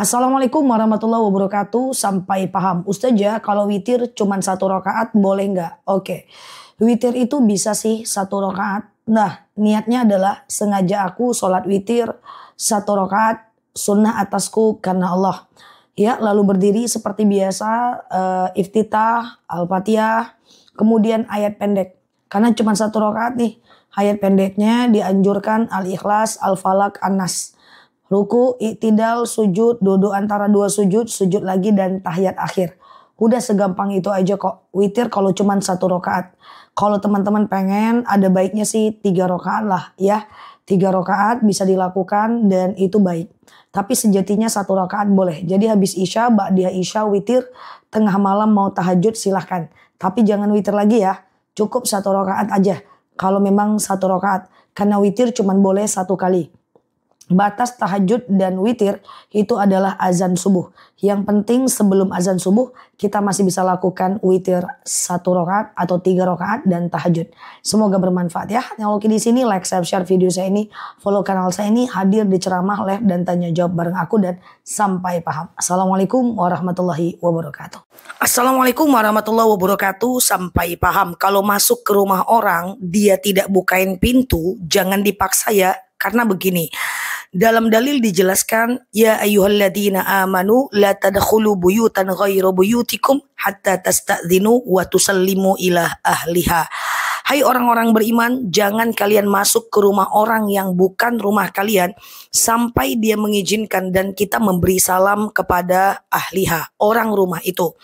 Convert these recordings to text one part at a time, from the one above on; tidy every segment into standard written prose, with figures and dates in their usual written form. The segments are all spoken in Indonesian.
Assalamualaikum warahmatullahi wabarakatuh. Sampai paham. Ustazah, kalau witir cuma 1 rakaat boleh nggak? Oke. Witir itu bisa sih 1 rakaat. Nah, niatnya adalah sengaja aku sholat witir 1 rakaat sunnah atasku karena Allah. Ya, lalu berdiri seperti biasa, iftitah, al-fatihah, kemudian ayat pendek. Karena cuma 1 rakaat nih. Ayat pendeknya dianjurkan al-ikhlas, al-falak, an-nas. Ruku, iktidal, sujud, duduk antara 2 sujud, sujud lagi dan tahiyat akhir. Udah segampang itu aja kok. Witir kalau cuma 1 rakaat. Kalau teman-teman pengen ada baiknya sih 3 rakaat lah ya. 3 rakaat bisa dilakukan dan itu baik. Tapi sejatinya 1 rakaat boleh. Jadi habis isya, ba'diyah isya, witir, tengah malam mau tahajud silahkan. Tapi jangan witir lagi ya. Cukup 1 rakaat aja. Kalau memang 1 rakaat. Karena witir cuma boleh 1 kali. Batas tahajud dan witir itu adalah azan subuh. Yang penting sebelum azan subuh kita masih bisa lakukan witir 1 rakaat atau 3 rakaat dan tahajud. Semoga bermanfaat ya. Yang oke di sini like, share video saya ini, follow kanal saya ini, hadir di ceramah, live dan tanya jawab bareng aku dan sampai paham. Assalamualaikum warahmatullahi wabarakatuh. Assalamualaikum warahmatullahi wabarakatuh. Sampai paham. Kalau masuk ke rumah orang dia tidak bukain pintu, jangan dipaksa ya. Karena begini. Dalam dalil dijelaskan, ya ayyuhalladzina amanu la tadkhulu buyutan ghairu buyutikum hatta tasta'dzinu wa tusallimu ila ahliha. Hai orang-orang beriman, jangan kalian masuk ke rumah orang yang bukan rumah kalian sampai dia mengizinkan dan kita memberi salam kepada ahliha, orang rumah itu.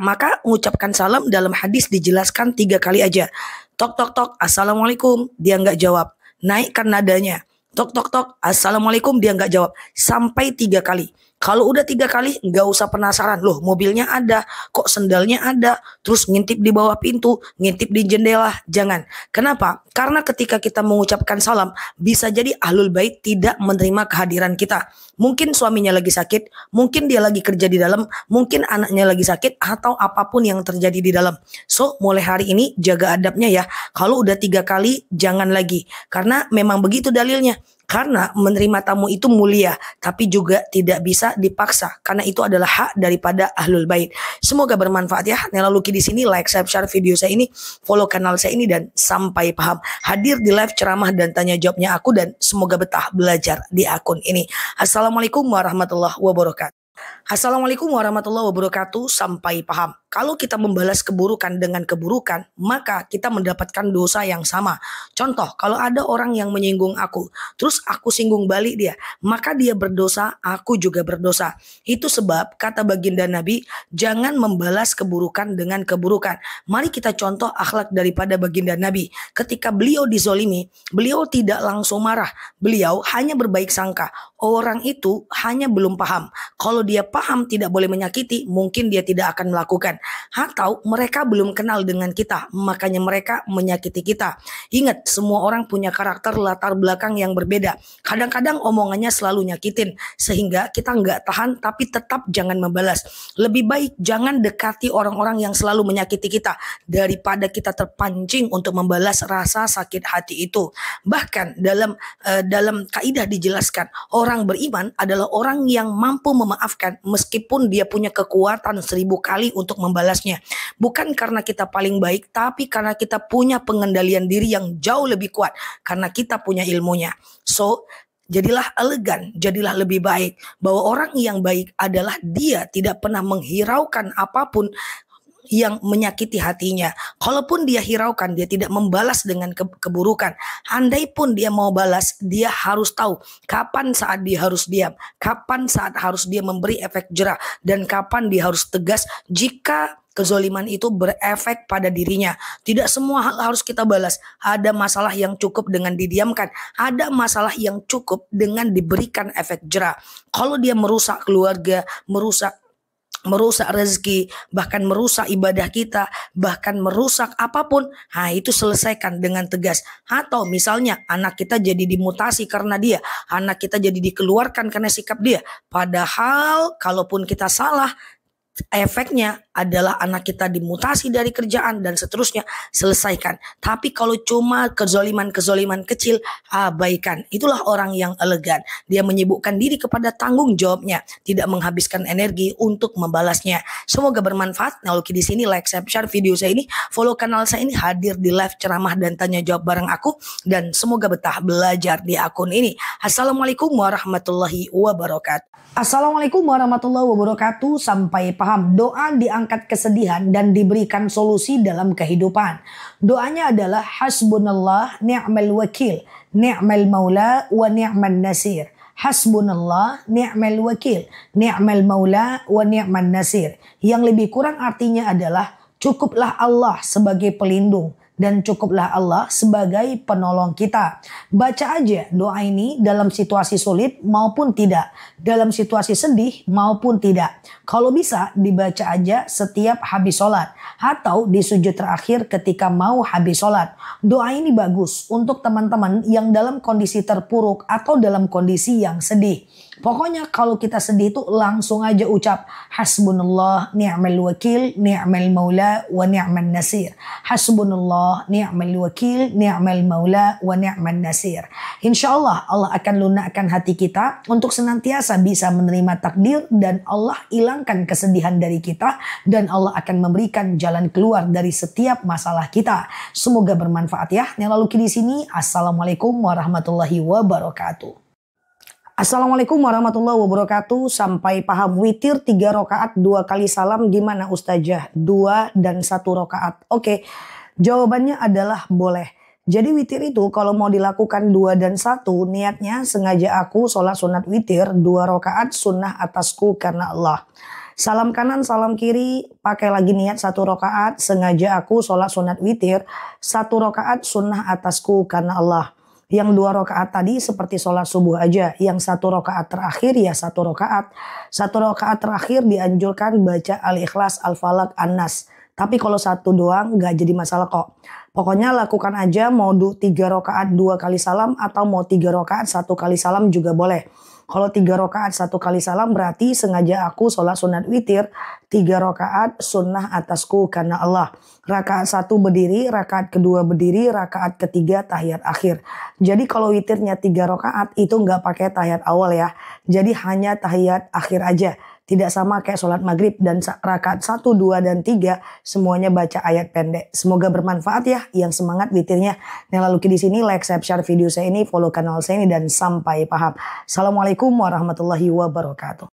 Maka mengucapkan salam dalam hadis dijelaskan 3 kali aja. Tok tok tok, assalamualaikum, dia nggak jawab. Naikkan nadanya. Tok tok tok, assalamualaikum, dia nggak jawab. Sampai 3 kali. Kalau udah 3 kali nggak usah penasaran. Loh mobilnya ada, kok sendalnya ada. Terus ngintip di bawah pintu, ngintip di jendela. Jangan. Kenapa? Karena ketika kita mengucapkan salam, bisa jadi ahlul bait tidak menerima kehadiran kita. Mungkin suaminya lagi sakit, mungkin dia lagi kerja di dalam, mungkin anaknya lagi sakit, atau apapun yang terjadi di dalam. So mulai hari ini jaga adabnya ya. Kalau udah 3 kali jangan lagi. Karena memang begitu dalilnya. Karena menerima tamu itu mulia, tapi juga tidak bisa dipaksa. Karena itu adalah hak daripada ahlul bait. Semoga bermanfaat ya. Nela Luki di sini, like, share video saya ini, follow kanal saya ini dan sampai paham. Hadir di live ceramah dan tanya jawabnya aku dan semoga betah belajar di akun ini. Assalamualaikum warahmatullahi wabarakatuh. Assalamualaikum warahmatullahi wabarakatuh. Sampai paham. Kalau kita membalas keburukan dengan keburukan, maka kita mendapatkan dosa yang sama. Contoh, kalau ada orang yang menyinggung aku, terus aku singgung balik dia, maka dia berdosa, aku juga berdosa. Itu sebab kata baginda Nabi, jangan membalas keburukan dengan keburukan. Mari kita contoh akhlak daripada baginda Nabi. Ketika beliau dizolimi, beliau tidak langsung marah. Beliau hanya berbaik sangka. Orang itu hanya belum paham. Kalau dia paham tidak boleh menyakiti, mungkin dia tidak akan melakukan. Atau mereka belum kenal dengan kita, makanya mereka menyakiti kita. Ingat, semua orang punya karakter latar belakang yang berbeda. Kadang-kadang omongannya selalu nyakitin, sehingga kita nggak tahan tapi tetap jangan membalas. Lebih baik jangan dekati orang-orang yang selalu menyakiti kita, daripada kita terpancing untuk membalas rasa sakit hati itu. Bahkan dalam kaidah dijelaskan, orang beriman adalah orang yang mampu memaafkan meskipun dia punya kekuatan 1000 kali untuk membalasnya. Bukan karena kita paling baik, tapi karena kita punya pengendalian diri yang jauh lebih kuat. Karena kita punya ilmunya. So, jadilah elegan, jadilah lebih baik. Bahwa orang yang baik adalah dia tidak pernah menghiraukan apapun yang menyakiti hatinya. Kalaupun dia hiraukan, dia tidak membalas dengan keburukan. Andai pun dia mau balas, dia harus tahu kapan saat dia harus diam, kapan saat harus dia memberi efek jera, dan kapan dia harus tegas jika kezoliman itu berefek pada dirinya. Tidak semua hal harus kita balas. Ada masalah yang cukup dengan didiamkan, ada masalah yang cukup dengan diberikan efek jera. Kalau dia merusak keluarga, merusak rezeki, bahkan merusak ibadah kita, bahkan merusak apapun, nah itu selesaikan dengan tegas. Atau misalnya anak kita jadi dimutasi karena dia, anak kita jadi dikeluarkan karena sikap dia. Padahal kalaupun kita salah, efeknya adalah anak kita dimutasi dari kerjaan dan seterusnya, selesaikan. Tapi kalau cuma kezoliman-kezoliman kecil, abaikan. Itulah orang yang elegan. Dia menyibukkan diri kepada tanggung jawabnya, tidak menghabiskan energi untuk membalasnya. Semoga bermanfaat. Nah, Lucky di sini like, share video saya ini, follow kanal saya ini, hadir di live ceramah dan tanya jawab bareng aku, dan semoga betah belajar di akun ini. Assalamualaikum warahmatullahi wabarakatuh. Assalamualaikum warahmatullahi wabarakatuh. Sampai paham. Doa diangkat kesedihan dan diberikan solusi dalam kehidupan. Doanya adalah hasbunallah ni'mal wakil, ni'mal maula wa ni'man nasir. Hasbunallah ni'mal wakil, ni'mal maula wa ni'man nasir. Yang lebih kurang artinya adalah cukuplah Allah sebagai pelindung dan cukuplah Allah sebagai penolong kita. Baca aja doa ini dalam situasi sulit maupun tidak, dalam situasi sedih maupun tidak. Kalau bisa dibaca aja setiap habis sholat atau di sujud terakhir ketika mau habis sholat. Doa ini bagus untuk teman-teman yang dalam kondisi terpuruk atau dalam kondisi yang sedih. Pokoknya kalau kita sedih itu langsung aja ucap hasbunallah ni'mal wakil, ni'mal maula wa ni'man nasir. Hasbunallah ni'mal wakil, ni'mal maula wa ni'man nasir. Insyaallah Allah akan lunakkan hati kita untuk senantiasa bisa menerima takdir, dan Allah hilangkan kesedihan dari kita, dan Allah akan memberikan jalan keluar dari setiap masalah kita. Semoga bermanfaat ya. Nela Lucky di sini. Assalamualaikum warahmatullahi wabarakatuh. Assalamualaikum warahmatullahi wabarakatuh. Sampai paham. Witir 3 rakaat 2 kali salam gimana Ustazah? 2 dan 1 rakaat. Oke, jawabannya adalah boleh. Jadi witir itu kalau mau dilakukan 2 dan 1, niatnya sengaja aku sholat sunat witir 2 rakaat sunnah atasku karena Allah. Salam kanan, salam kiri, pakai lagi niat 1 rakaat, sengaja aku sholat sunat witir 1 rakaat sunnah atasku karena Allah. Yang 2 rakaat tadi seperti sholat subuh aja. Yang 1 rakaat terakhir ya 1 rakaat. 1 rakaat terakhir dianjurkan baca Al-Ikhlas, Al-Falaq, An-Nas. Tapi kalau 1 doang gak jadi masalah kok. Pokoknya lakukan aja mau 3 rakaat 2 kali salam atau mau 3 rakaat 1 kali salam juga boleh. Kalau 3 rakaat 1 kali salam berarti sengaja aku sholat sunat witir 3 rakaat sunnah atasku karena Allah. Rakaat 1 berdiri, rakaat kedua berdiri, rakaat ketiga tahiyat akhir. Jadi kalau witirnya 3 rakaat itu nggak pakai tahiyat awal ya. Jadi hanya tahiyat akhir aja. Tidak sama kayak sholat maghrib, dan rakaat 1, 2, dan 3 semuanya baca ayat pendek. Semoga bermanfaat ya yang semangat witirnya. Nela Lucky di sini, like, share video saya ini, follow kanal saya ini, dan sampai paham. Assalamualaikum warahmatullahi wabarakatuh.